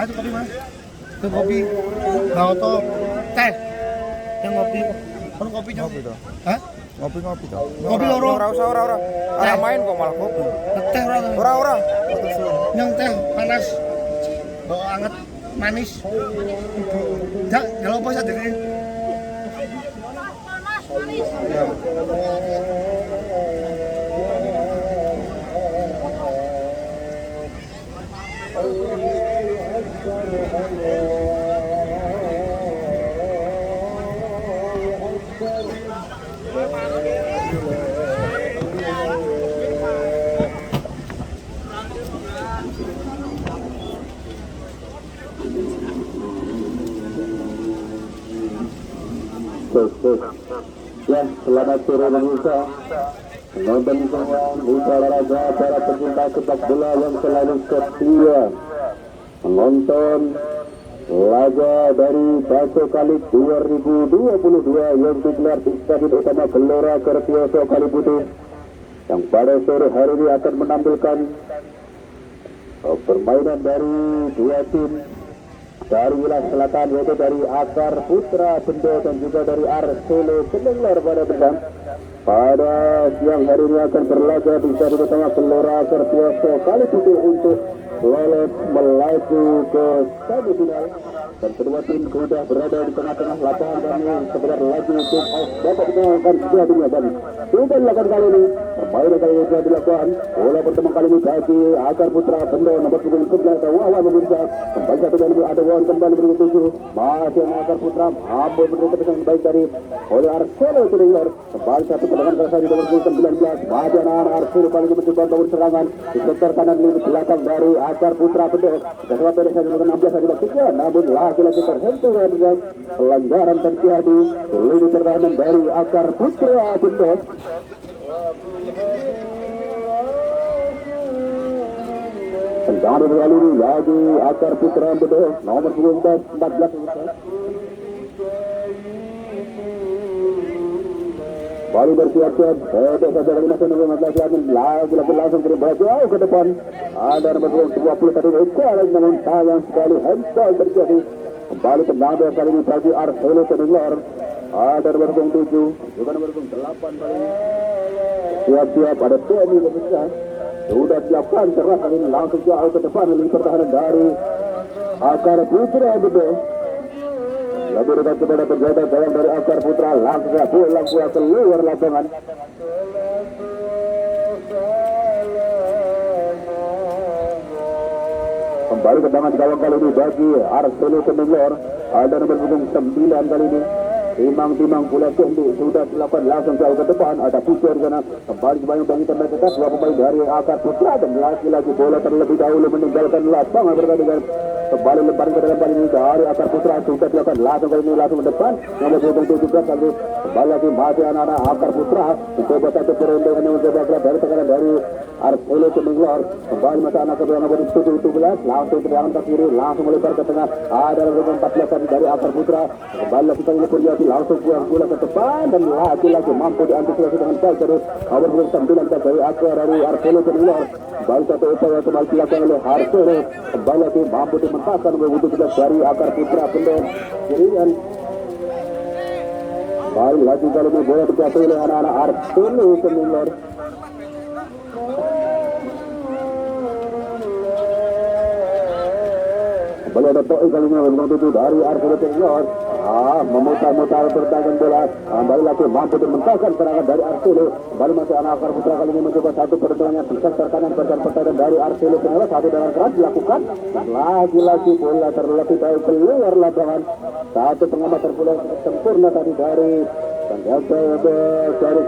Itu kopi mas. Itu kopi. Mau to teh. Yang ngopi. Kan kopi jauh. Ngopi toh. Hah? Ngopi toh. Kopi loro. Ora usah ora. Ora main kok malah kopi. Teh ora. Ora. Yang teh panas. Bawa anget manis. Jak, kalau apa saja ini? Ya, selamat sore pemirsa. Penonton semua, pemirsa olahraga, para pecinta sepak bola yang selalu setia menonton laga dari Baso Kali 2022 yang digelar di Stadion Utama Gelora Kertioso Kaliputih, yang pada sore hari ini akan menampilkan permainan dari dua tim dari wilayah selatan, yaitu dari Akar Putra Bendo dan juga dari Arsele Kenenglar pada Bendang. Pada siang hari ini akan berlaga di Stadion Utama Gelora Kertioso Kaliputih untuk lolos melaju ke semifinal, dan kedua tim sudah berada di tengah-tengah lapangan dan sebentar lagi tim off dapat dikenalkan sebenarnya, dan sudah dilakukan kali ini. Permainan kali ini sudah dilakukan. Bola pertemuan kali ini bagi Akar Putra Bendo nomor 11 Wawan pemirsa. Kembali satu dan ada Wawan kembali beri 7. Masih Akar Putra mampu memberi keputusan baik dari oleh Arsele Kenenglar. Kembali satu tendangan kerasa di nomor 19. Masih anak Arsele kali ini mencoba bangun serangan di sektor kanan di belakang dari Akar Putra Bendo. Setelah pada saat nomor 16 adalah tiga, namun lagi-lagi terhentung dengan pelanggaran terjadi di lini pertahanan dari Akar Putra Bendo. Tendangan berlalu lagi Akar Putra Bendo nomor 14. Bali bersiap-siap, Bendo saja kali masih nomor 15 lagi langsung berubah jauh ke depan. Ada nomor 21 Eko namun sayang sekali handsball terjadi. Kembali tendangan kali ini bagi Arsele Kenenglar. Ada nomor 7 juga nomor 8 kali ini. Siap-siap ada Temi pemirsa. Sudah siapkan cerah kali ini langsung jauh ke depan lini pertahanan dari Akar Putra Bendo. Lebih dekat kepada penjaga gawang dari Akar Putra, langsung bola keluar lapangan. Kembali tendangan gawang kali ini bagi Arsele Kenenglar. Ada nomor 9 kali ini. Timang bola kendi sudah dilakukan langsung jauh ke depan. Ada Pucer di sana. Kembali sebanyak bagi terdekat dua pemain dari Akar Putra, dan lagi-lagi bola terlebih dahulu meninggalkan lapangan bergandengan. Kembali lemparan ke dalam kali ini dari Akar Putra, sudah dilakukan langsung kali ini langsung ke depan. Nomor 17 kali kembali lagi masih anak-anak Akar Putra. Mencoba satu peruntungan yang mencoba keluar dari tekanan dari Arsele Kenenglar. Kembali masih anak kedua nomor 17 langsung tendangan ke kiri, langsung melebar ke tengah. Ada nomor 14 dari Akar Putra. Kembali lagi kali ini Purjati langsung buang bola ke depan, dan lagi-lagi mampu diantisipasi dengan baik dari nomor 9 dari Akar dari Arsele Kenenglar. Kembali satu upaya kembali dilakukan oleh Arsele. Kembali lagi mampu dimentaskan nomor 17 dari Akar Putra Bendo kirian. Kembali lagi kali ini bola terjatuh oleh anak-anak Arsele Kenenglar. Kembali ada Toi kali ini nomor 7 dari Arsele Kenenglar. Memutar-mutar berdagang bola. Kembali lagi mampu dimentaskan serangan dari Arsele. Kembali masih anak Akar Putra kali ini mencoba satu pertengahan di sektor kanan pertahanan dari Arsele Kenenglar. Satu dengan keras dilakukan, dan lagi-lagi bola terlebih dahulu keluar lapangan. Satu pengamat terpulang sempurna tadi dari penjaga garis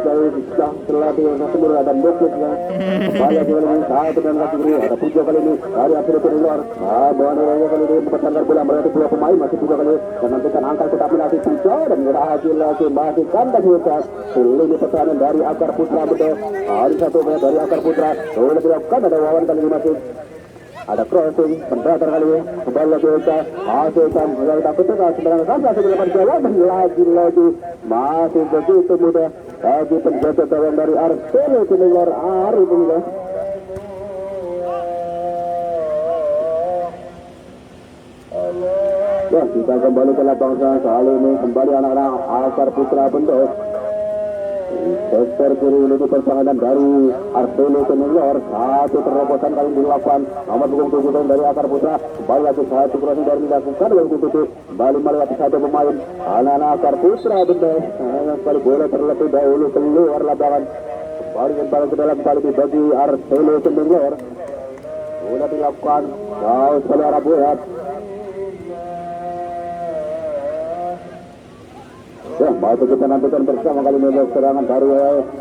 setelah semula ada Muklis ya. Kembali lagi kali ini satu dan kaki kiri ada Pujo kali ini dari Arsele Kenenglar. Bawa kali ini mempertahankan bola melihat dua pemain masih Pujo kali ini, dan nantikan angka tetapi masih Pujo, dan lagi masih kandang hebat lini pertahanan dari Akar Putra Bendo. Ada satu dari Akar Putra sudah dilakukan, ada Wawan kali ini masih ada crossing pendatar kali ini. Kembali lagi masih sampai takut sebenarnya saja sebelum jawab, dan lagi masih begitu mudah bagi penjaga gawang dari Arsele Kenenglar Arif pemirsa. Ya, kita kembali ke lapangan kali ini kembali anak-anak Akar Putra Bendo. Sektor kiri ini pertahanan dari Artelo Senior, satu terobosan kali dilakukan nomor punggung 7 dari Akar Putra, kembali lagi satu crossing dari dilakukan yang tutup kembali melewati satu pemain anak-anak Akar Putra Bendo. Kali bola terlebih dahulu keluar lapangan, kembali ke dalam kali dibagi Artelo Senior. Bola dilakukan jauh sekali arah bola. Ya, masih kita nantikan bersama kali ini serangan dari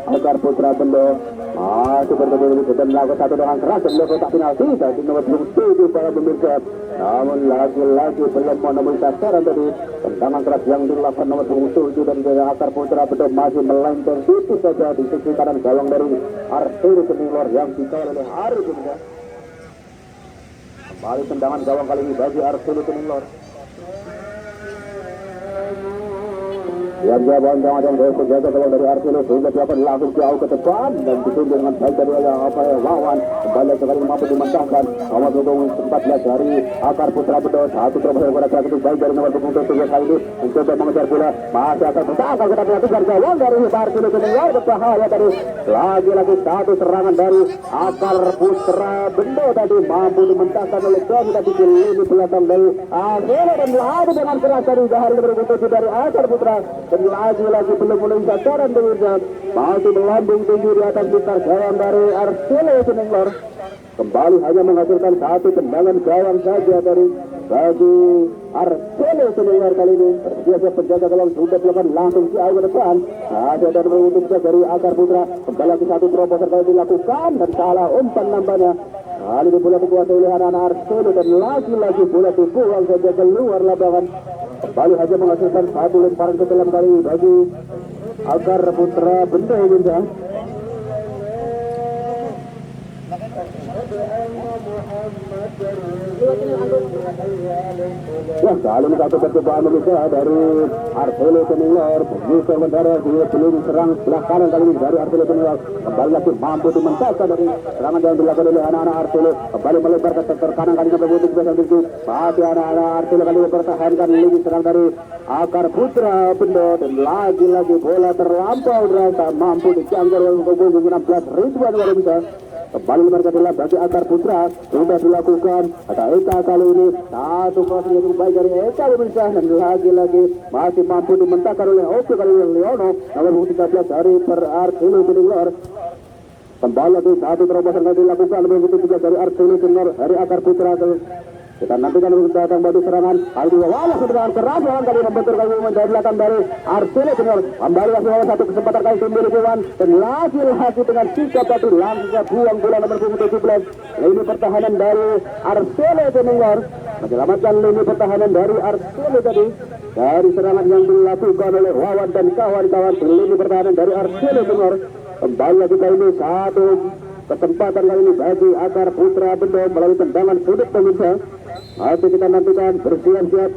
Akar Putra Bendo. Masih bertemu kita melakukan satu dengan keras dan melakukan tak penalti dari nomor 7 para pemirsa. Namun lagi-lagi belum menemui sasaran tadi. Tendangan keras yang dilakukan nomor 7 dan Akar Putra Bendo masih melenceng itu saja di sisi kanan gawang dari Arturo Senior yang dikawal oleh Ari pemirsa. Kembali tendangan gawang kali ini bagi Arturo Senior. Yang jawaban jangan jaga kalau dari Artelo sudah dilakukan langsung jauh ke depan dan ditunjuk dengan baik dari lawan kembali sekali mampu dimentangkan nomor punggung 14 dari Akar Putra Bendo satu terobosan pada saat itu baik dari nomor punggung 7 kali ini mencoba mengejar bola masih akan bertahan kita perhatikan gawang dari Artelo Senior berbahaya tadi lagi-lagi satu serangan dari Akar Putra Bendo tadi mampu dimentangkan oleh John tadi di lini belakang dari Artelo dan lagi dengan keras dari Zahar dari Akar Putra. Dan lagi-lagi belum menemui sasaran pemirsa masih melambung tinggi di atas gitar gawang dari Artelo Senior. Kembali hanya menghasilkan satu tendangan gawang saja dari bagi Artelo Senior kali ini. Biasa penjaga gawang sudah dilakukan langsung jauh ke depan. Ada dan untuk dari Akar Putra kembali lagi satu terobosan kali dilakukan dan salah umpan nampaknya. Kali ini bola dikuasai oleh anak-anak Artelo dan lagi-lagi bola dibuang saja keluar lapangan. Kembali hanya menghasilkan satu lemparan ke dalam kali bagi Akar Putra Bendo pemirsa. Ya, kali ini satu percobaan pemirsa dari Artelo Senior begitu sementara dia belum serang sebelah kanan kali ini dari Artelo Senior kembali lagi mampu dimentaskan dari serangan yang dilakukan oleh anak-anak Artelo kembali melebar ke sektor kanan kali ini berbuntut biasa itu masih anak-anak Artelo kali ini mempertahankan lini serang dari Akar Putra Bendo dan lagi-lagi bola terlampau terasa mampu dijangkau oleh punggung 16 Ridwan luar biasa. Kembali mereka adalah bagi Akar Putra sudah dilakukan ada Eka kali ini satu crossing yang baik dari Eka pemirsa dan lagi-lagi masih mampu dimentahkan oleh Oke kali ini Leono nomor 13 dari Artelo Senior. Kembali lagi satu terobosan yang dilakukan nomor 13 dari Artelo Senior dari Akar Putra. Kita nantikan untuk datang batu serangan. Kali ini walah serangan keras lawan kali membentur kali dari belakang dari Artelo Senior. Kembali lagi satu kesempatan kali dimiliki Wan dan lagi-lagi dengan sikap batu langsung buang bola nomor 17. Lini pertahanan dari Artelo Senior menyelamatkan lini pertahanan dari Artelo tadi dari serangan yang dilakukan oleh Wawan dan kawan-kawan. Lini pertahanan dari Artelo Senior kembali lagi kali ini satu kesempatan kali ini bagi Akar Putra Bendo melalui tendangan sudut pemirsa. Masih kita nantikan bersiap-siap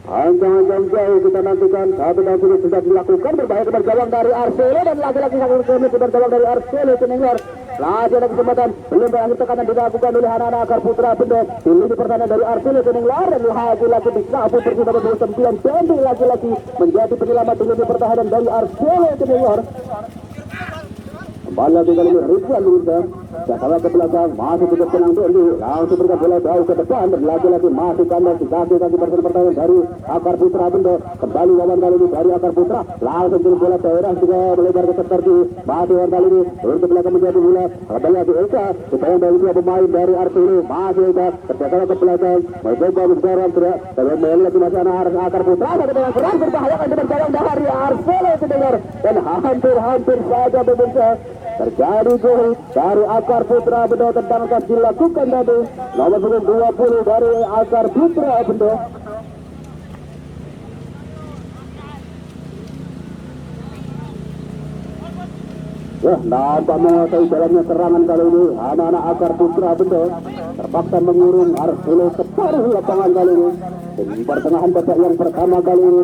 Anjang-anjang jauh kita nantikan satu dan sudah dilakukan berbahaya kepada gawang dari Artelo dan lagi-lagi sangat kepada gawang dari Artelo Senior. Lagi ada kesempatan belum berakhir tekanan dilakukan oleh anak-anak Akar Putra Bendo di lini pertahanan dari Artelo Senior dan lagi-lagi disapu bersih nomor 29 Pendi lagi-lagi menjadi penyelamat di lini pertahanan dari Artelo Senior. Kembali lagi kali ini Ridwan pemirsa. Salah ke belakang masih tidak tenang dulu langsung berikan bola jauh ke depan dan lagi-lagi masih kandas di kaki pertahanan dari Akar Putra Bendo. Kembali lawan kali ini dari Akar Putra langsung beri bola daerah juga melebar ke sektor di masih lawan kali ini untuk belakang menjadi bola kembali lagi Eka supaya dari dua pemain dari Artelo masih Eka terjaga ke belakang mencoba mendorong sudah dan kembali lagi masih anak Akar Putra dengan serang berbahaya dengan gawang dari Artelo Senior dan hampir saja pemirsa terjadi gol dari Akar Putra Bendo. Tendangan dilakukan tadi nomor punggung 20 dari Akar Putra Bendo. Ya, nampak menguasai jalannya serangan kali ini anak-anak Akar Putra Bendo terpaksa mengurung Artelo separuh lapangan kali ini. Di pertengahan babak yang pertama kali ini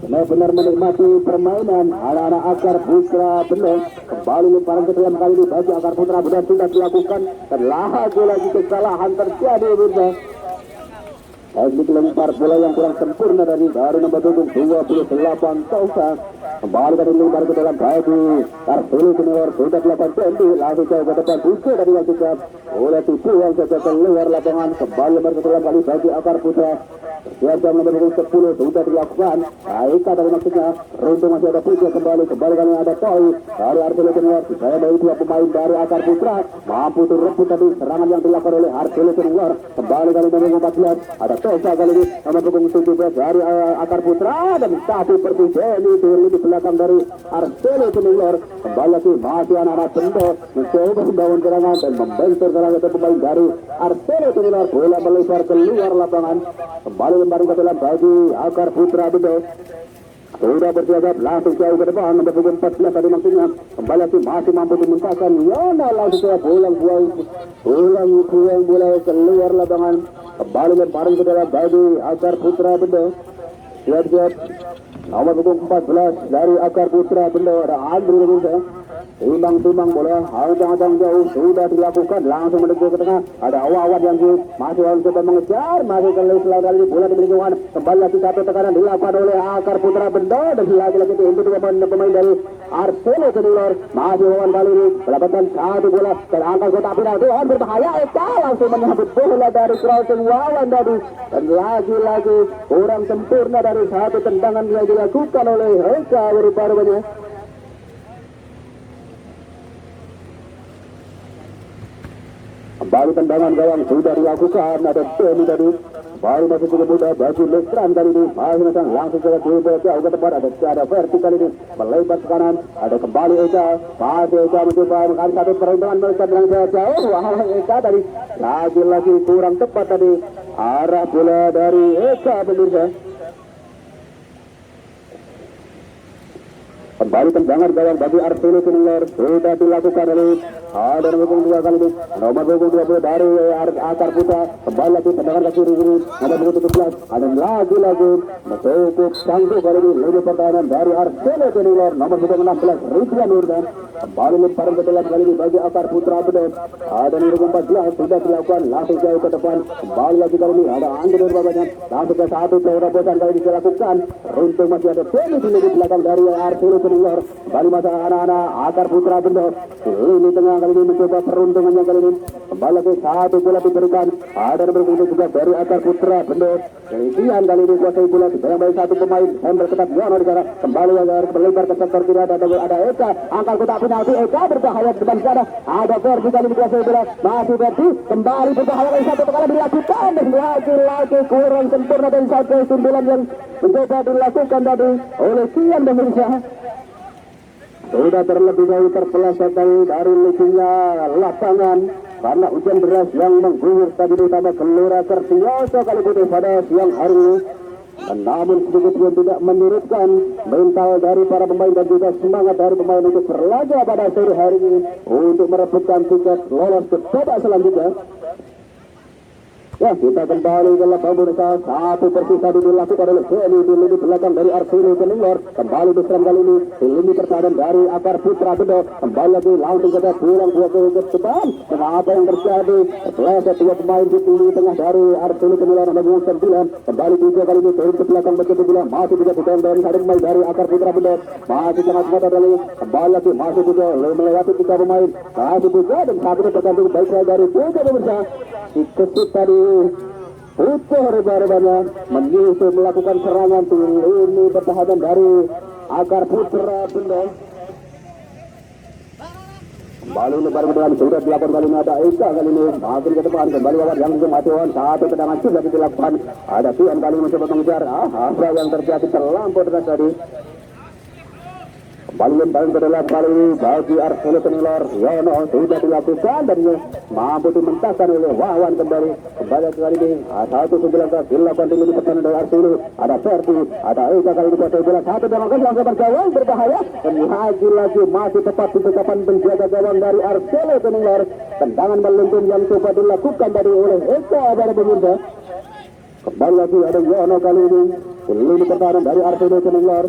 benar-benar menikmati permainan anak-anak Akar Putra Bendo. Kembali lemparan ke dalam kali ini bagi Akar Putra Bendo sudah dilakukan dan lagi kesalahan terjadi pemirsa. teknik lempar bola yang kurang sempurna dari nomor punggung 28 Kausa. Kembali dari lempar ke dalam bagi Arturo Junior sudah 8 cm langsung jauh ke depan buka dari Wasika oleh tipu yang sudah keluar lapangan. Kembali berkedalam kali bagi Akar Putra. Siapa nomor punggung 10 sudah dilakukan. Baik dari maksudnya runtung masih ada Putra kembali kali ada Toy dari Arturo Junior. Saya dari dua pemain dari Akar Putra mampu rebut tadi serangan yang dilakukan oleh Arturo Junior. Kembali kali nomor 14 ada Tosa kali ini nomor punggung 17 dari Akar Putra dan satu pergi Jenny di belakang dari Arturo Junior. Kembali lagi masih anak-anak Bendo mencoba membangun serangan dan membentur serangan ke pemain dari Arturo Junior. Bola melebar keluar lapangan. Kembali lembaran ke dalam bagi Akar Putra Bendo. Sudah bersiap langsung jauh ke depan nomor punggung 14 tadi maksudnya. Kembali lagi masih mampu dimuntahkan Yana langsung buang bola keluar lapangan. Kembali lemparan ke dalam bagi Akar Putra Bendo. Siap-siap nomor punggung 14 dari Akar Putra Bendo ada Andri Rinsa. Timbang bola hajang jauh sudah dilakukan langsung menuju ke tengah. Ada Awan yang masih coba mengejar masih kali bola dimiliki Wan. Kembali lagi satu tekanan dilakukan oleh Akar Putra Bendo dan lagi untuk pemain dari Arturo Junior. Masih Wan kali ini mendapatkan satu bola terangkat kotak penalti. Wan berbahaya Eka langsung menyambut bola dari crossing Wawan tadi dan lagi kurang sempurna dari satu tendangan yang dilakukan oleh Eka rupanya. Kembali tendangan gawang sudah dilakukan ada Tony tadi. Baru masih cukup mudah bagi Lestran kali ini masih langsung ke jauh ke depan ada vertikal ini melebar ke kanan ada kembali Eka masih Eka mencoba mengkali satu peruntungan melebar dengan jauh. Wah Eka tadi lagi kurang tepat tadi arah bola dari Eka pemirsa. Kembali tendangan gawang bagi Arturo Junior sudah dilakukan oleh ada nomor punggung 2 kali ini nomor punggung 20 dari Akar Putra. Kembali lagi tendangan ke kiri nomor punggung 17 ada lagi cukup sanggup kali ini lebih pertahanan dari Arturo Junior nomor punggung 16 Ridwan Nurdan. Kembali lemparan ke dalam kali ini bagi Akar Putra Bendo ada nomor punggung 14 sudah dilakukan langsung jauh ke depan. Kembali lagi kali ini ada Andri Nurdan langsung ke satu terobosan kali ini dilakukan runtung masih ada Tony di belakang dari Arturo Junior. Kembali masa anak-anak Akar Putra Bendo ini tengah kali ini mencoba peruntungannya kali ini. Kembali lagi satu bola diberikan ada nomor punggung juga dari Akar Putra Bendo. Kemudian kali ini kuasai bola yang baik satu pemain handle ketat Yono di sana. Kembali agar melebar ke sektor kiri ada Eka angkat kotak penalti Eka berbahaya di depan sana. Ada Ferdi kali ini kuasai bola masih Ferdi kembali berbahaya kali satu kali dilakukan dan lagi kurang sempurna dan satu sundulan yang mencoba dilakukan tadi oleh Kian pemirsa. Sudah terlebih dahulu terpeleset dari lucunya lapangan karena hujan deras yang mengguyur tadi ditambah Gelora Kertioso kali ini pada siang hari ini. Dan namun sedikit pun tidak menyurutkan mental dari para pemain dan juga semangat dari pemain untuk berlaga pada sore hari ini untuk merebutkan tiket lolos ke babak selanjutnya. Ya, kita kembali ke lapangan boneka. Satu persisa dilakukan oleh Jenny di lini belakang dari Arturo Junior. Kembali diserang kali ini di lini pertahanan dari Akar Putra Bendo. Kembali lagi langsung kita pulang dua ke depan. Dan apa yang terjadi? Terpeleset dua pemain di lini tengah dari Arturo Junior nomor 9. Kembali tiga kali ini turun ke belakang begitu bola masih juga ditendang dari satu pemain dari Akar Putra Bendo. Masih sangat kuat kali. Kembali lagi masih juga melewati tiga pemain. Masih juga dan satu tergantung baik dari tiga pemirsa. Dikesut tadi Putra reba-rebanya menyusul melakukan serangan di lini pertahanan dari Akar Putra Bendo. Kembali lebar dengan sudah dilakukan kali ini ada Eka kali ini makin ke depan kembali Wawan yang kematian satu tendangan sudah dilakukan ada Tian kali ini mencoba mengejar apa yang terjadi terlampau deras tadi. Kembali lemparan ke dalam kali ini bagi Arturo Junior. Yono sudah dilakukan dan mampu dimentahkan oleh Wawan kembali kali ini satu sebelah dilakukan di lini pertahanan dari Arturo. Ada Ferdi, ada Eka kali ini kuasai bola satu dengan langsung bergawang berbahaya dan lagi masih tepat di depan penjaga gawang dari Arturo Junior. Tendangan melengkung yang coba dilakukan tadi oleh Eka pada pemirsa. Kembali lagi ada Yono kali ini di lini pertahanan dari Arturo Junior.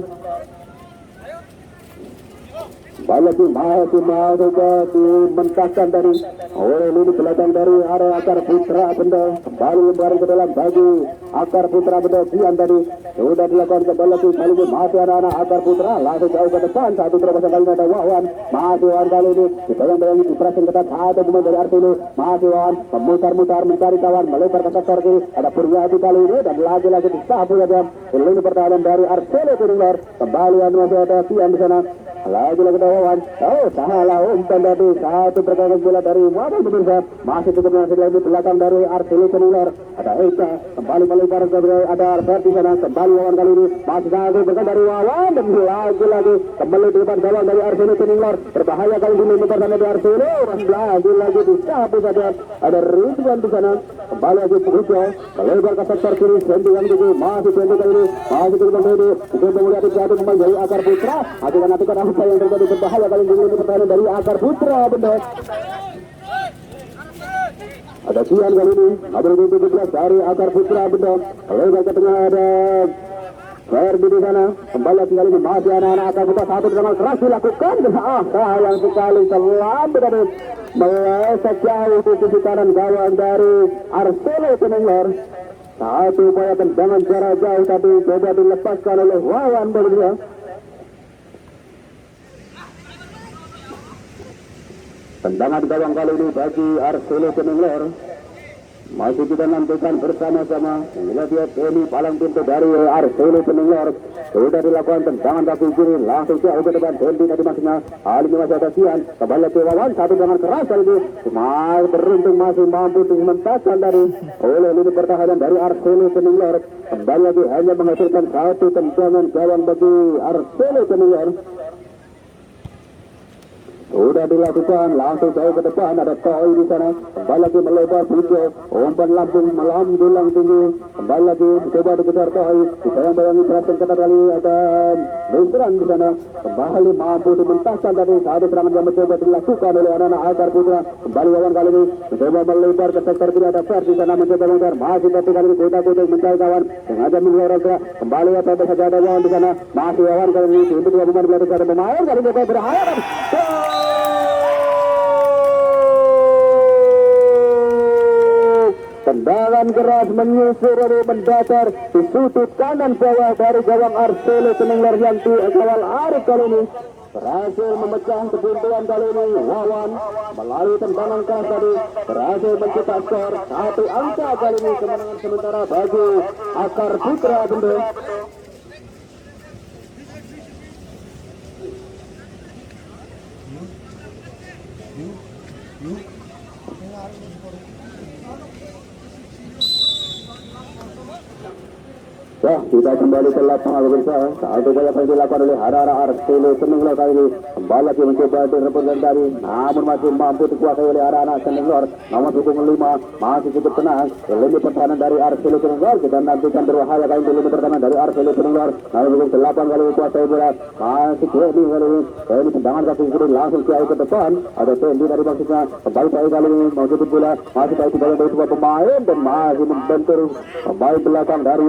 Balaki masih mau coba dimentahkan dari oleh lini belakang dari area Akar Putra Benda, kembali lembaran ke dalam bagi Akar Putra Benda Kian tadi sudah dilakukan kembali lagi kali ini masih anak-anak Akar Putra langsung jauh ke depan satu terobosan kali ini ada Wawan masih Wawan kali ini dibayang-bayang dipressing ketat satu pemain dari Artilo masih Wawan memutar-mutar mencari kawan melebar ke sektor kiri ada Puryadi kali ini dan lagi-lagi disapu ya dia lini pertahanan dari Artilo Kedunglar kembali masih ada Kian di sana lagi-lagi ada Wawan salah umpan tadi satu pergerakan bola dari Wawan pemirsa masih cukup masih lagi belakang dari Artilo Kedunglar ada Eka kembali melebar ke ada Alberti sana kembali Wawan kali ini masih satu bergerak dari Wawan dan lagi-lagi kembali di depan gawang dari Artilo Kedunglar berbahaya kali ini pertahanan dari Artilo lagi-lagi disapu saja ada Ridwan di sana kembali lagi Pujo melebar ke sektor kiri sendirian itu masih pendek kali ini masih cukup pendek itu kemudian terjadi kembali dari Akar Putra akan apa yang terjadi berbahaya kali ini pertahanan dari Akar Putra benar ada Kian kali ini nomor 17 dari Akar Putra benar lebar ke tengah ada Ferdi di sana kembali lagi kali ini masih anak-anak Akar Putra satu dengan keras dilakukan dan sayang sekali selamat dari meleset jauh di sisi kanan gawang dari Artilo Kedunglar satu upaya tendangan jarak jauh tapi coba dilepaskan oleh Wawan berbeda. Tendangan gawang kali ini bagi Artilo Kedunglar masih kita nantikan bersama-sama inilah dia Tony palang pintu dari Artilo Kedunglar sudah dilakukan tendangan kaki kiri langsung jauh ke depan Tony tadi maksudnya hal ini masih ada Kian kembali ke Wawan satu dengan keras kali ini masih beruntung masih mampu dimentaskan dari oleh lini pertahanan dari Artilo Kedunglar kembali lagi hanya menghasilkan satu tendangan gawang bagi Artilo Kedunglar sudah dilakukan langsung jauh ke depan ada Koi di sana kembali lagi melebar Pujo umpan lambung melambung tinggi kembali lagi coba dikejar Koi dibayang-bayangi perhatian ketat kali ada Nusran di sana kembali mampu dimentaskan tadi satu serangan yang mencoba dilakukan oleh anak-anak Akar Putra kembali Wawan kali ini mencoba melebar ke sektor kiri ada Fer di sana mencoba melontar masih tapi kali ini kuda-kuda mencari kawan sengaja mengeluarkan gerak kembali apa saja ada Wawan di sana masih Wawan kali ini untuk dua pemain belakang ada pemain kali ini berbahaya dan tendangan keras menyusur dari mendatar di sudut kanan bawah dari gawang Artilo Kedunglar yang kawal Arif kali ini berhasil memecah kebuntuan kali ini Wawan melalui tendangan keras tadi berhasil mencetak skor satu angka kali ini kemenangan sementara bagi Akar Putra Benda. Ya, kita kembali ke lapangan pemirsa. Satu upaya yang dilakukan oleh Harara Artilo Kedunglar kali ini kembali lagi mencoba direbutkan tadi, namun masih mampu dikuasai oleh anak-anak Kedunglar. Nomor punggung 5 masih cukup tenang. Lini pertahanan dari Artilo Kedunglar kita nantikan berbahaya kali ini lini pertahanan dari Artilo Kedunglar. Nomor punggung 8 kali dikuasai bola masih Tendi kali ini. Tendi tendangan kaki kiri langsung jauh ke depan. Ada Tendi dari maksudnya kembali baik kali ini mencukup bola masih baik dari dua pemain dan masih membentur kembali belakang dari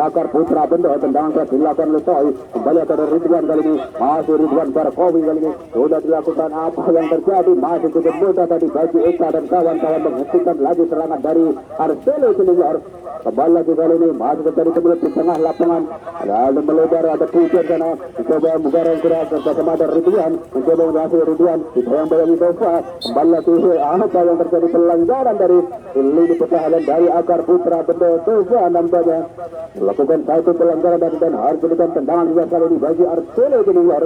Akar Putra Benda tendangan keras dilakukan oleh Soi kembali ada Ridwan kali ini masih Ridwan Barkowi kali ini sudah dilakukan apa yang terjadi masih cukup mudah tadi bagi Eka dan kawan-kawan menghentikan lagi serangan dari Artilo Kedunglar kembali lagi kali ini masih terjadi kemudian di tengah lapangan lalu melebar ada Pujo sana mencoba menggoreng keras bersama ada Ridwan mencoba mengasih Ridwan dibayang-bayangi Tova kembali lagi apa yang terjadi pelanggaran dari lini pertahanan dari Akar Putra Benda Tova nampaknya melakukan satu pelanggaran dan harus diberikan tendangan juga kali ini bagi Artilo Kedunglar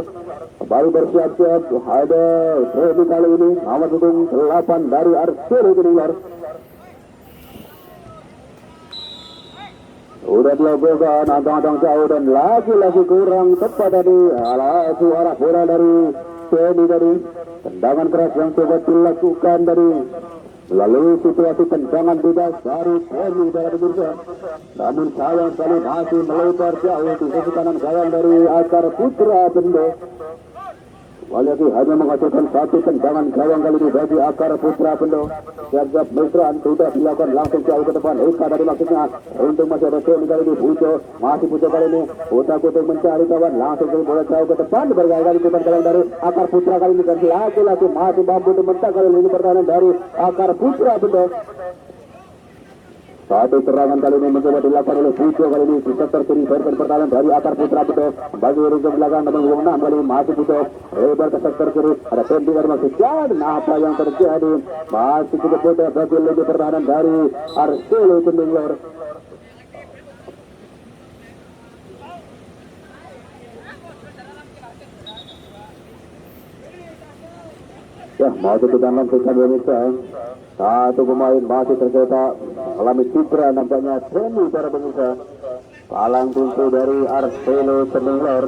kembali bersiap-siap ada Tendi kali ini nomor punggung 8 dari Artilo Kedunglar sudah dilakukan antang-antang jauh dan lagi-lagi kurang tepat tadi suara bola dari Tendi tadi tendangan keras yang coba dilakukan dari melalui situasi tendangan bebas dari Tendi dari bursa namun sayang sekali masih melebar jauh di sisi kanan gawang dari Akar Putra Benda Walyaki hanya menghasilkan satu tendangan gawang kali ini bagi Akar Putra Bendo. Siap Mesran sudah dilakukan langsung jauh ke depan. Eka dari maksudnya. Untung masih ada Tony kali ini. Masih Pujo kali ini. Putra Kutung mencari kawan. Langsung ke bola jauh ke depan. Berkali-kali umpan gawang dari Akar Putra kali ini. Dan lagi-lagi masih mampu membentang kali ini pertahanan dari Akar Putra Bendo. Satu serangan kali ini mencoba dilakukan oleh Pujo kali ini di sektor kiri pertahanan dari Akar Putra Bendo. Bagi ujung belakang nomor 6 kali masih Pujo lebar ke sektor kiri. Ada Tendi dari masih dan apa yang terjadi masih cukup mudah bagi lini pertahanan dari Artelo Cendinglor. Ya, masih ke dalam sisa Indonesia. Satu pemain masih tercetak alami cedera nampaknya Temi para pemirsa. Palang pintu dari Artelo Cendinglor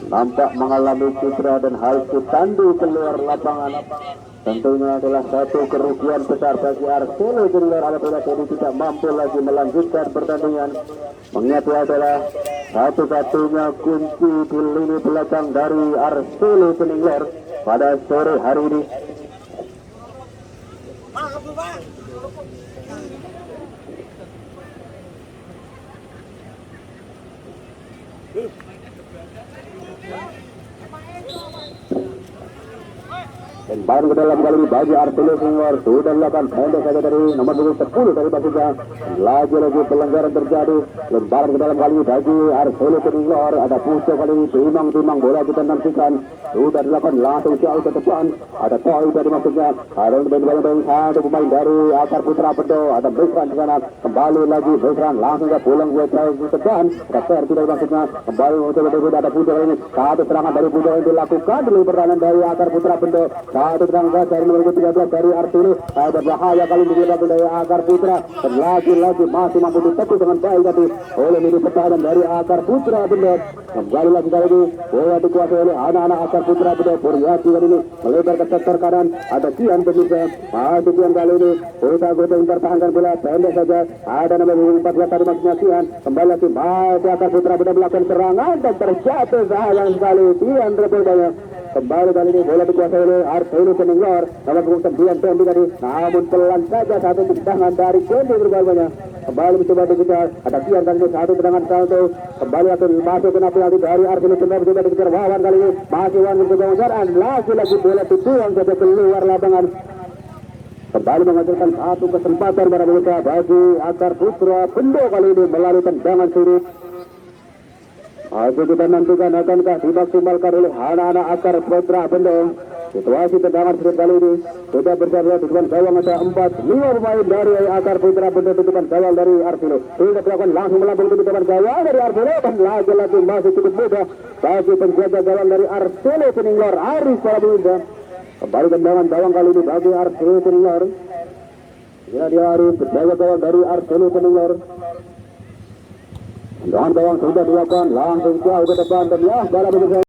nampak mengalami cedera dan harus ditandu keluar lapangan. Tentunya adalah satu kerugian besar bagi Artelo Cendinglor apabila dia tidak mampu lagi melanjutkan pertandingan. Mengingat dia adalah satu-satunya kunci di lini belakang dari Artelo Cendinglor pada sore hari ini. Dan baru ke dalam kali ini bagi Artelo Cendinglor sudah dilakukan pendek saja dari nomor 10 dari Basija. Lagi-lagi pelanggaran terjadi. Lemparan ke dalam kali ini bagi Artelo Cendinglor. Ada Pujo kali ini timang-timang bola kita nantikan. Sudah dilakukan langsung jauh ke depan. Ada Toy dari maksudnya. Ada yang satu pemain dari Akar Putra Bendo. Ada Besran di sana. Kembali lagi Besran langsung ke pulang gue jauh ke depan. Ada Ferdi dari maksudnya. Kembali untuk ada Pujo kali ini. Satu serangan dari Pujo yang dilakukan di pertahanan dari Akar Putra Bendo. Satu serangan dari nomor 13 dari Artelo. Ada bahaya kali ini dilakukan dari Akar Putra. Dan lagi-lagi masih mampu ditepi dengan baik tadi oleh lini pertahanan dari Akar Putra Bendo. Kembali lagi kali ini bola dikuasai oleh anak-anak Akar Putra Bendo. Puriati kali ini melebar ke sektor kanan. Ada Kian pemirsa. Masih Kian kali ini Putra Bendo mempertahankan bola pendek saja. Ada nomor 14 tadi maksudnya Kian. Kembali lagi masih Akar Putra Bendo melakukan serangan dan terjatuh sayang sekali Kian rebelnya. Kembali kali ini bola dikuasai oleh Artelo Cendinglor. Nomor 9 Tendi tadi. Namun pelan saja satu tendangan dari Tendi berbalik. Kembali mencoba dikejar. Ada Kian kali ini satu tendangan satu. Kembali akan masuk ke penalti dari Artelo Cendinglor mencoba dikejar Wawan kali ini. Masih Wawan mencoba mengejar. Lagi-lagi bola dibuang saja keluar lapangan. Kembali menghasilkan satu kesempatan para pemirsa bagi Akar Putra Bendo kali ini melalui tendangan surut. Masih kita nantikan akankah dimaksimalkan oleh anak-anak Akar Putra Bendo. Situasi tendangan surut kali ini sudah berjalan di depan gawang ada 4-5 pemain dari Akar Putra Bendo di depan gawang dari Artelo. Sudah dilakukan langsung melambung di depan gawang dari Artelo dan lagi-lagi masih cukup mudah bagi penjaga gawang dari Artelo Cendinglor Aris para pemirsa. Kembali tendangan gawang kali ini bagi Artelo Cendinglor. Ya dia Aris penjaga gawang dari Artelo Cendinglor. Tendangan gawang sudah dilakukan langsung jauh ke depan dan ya bola begitu.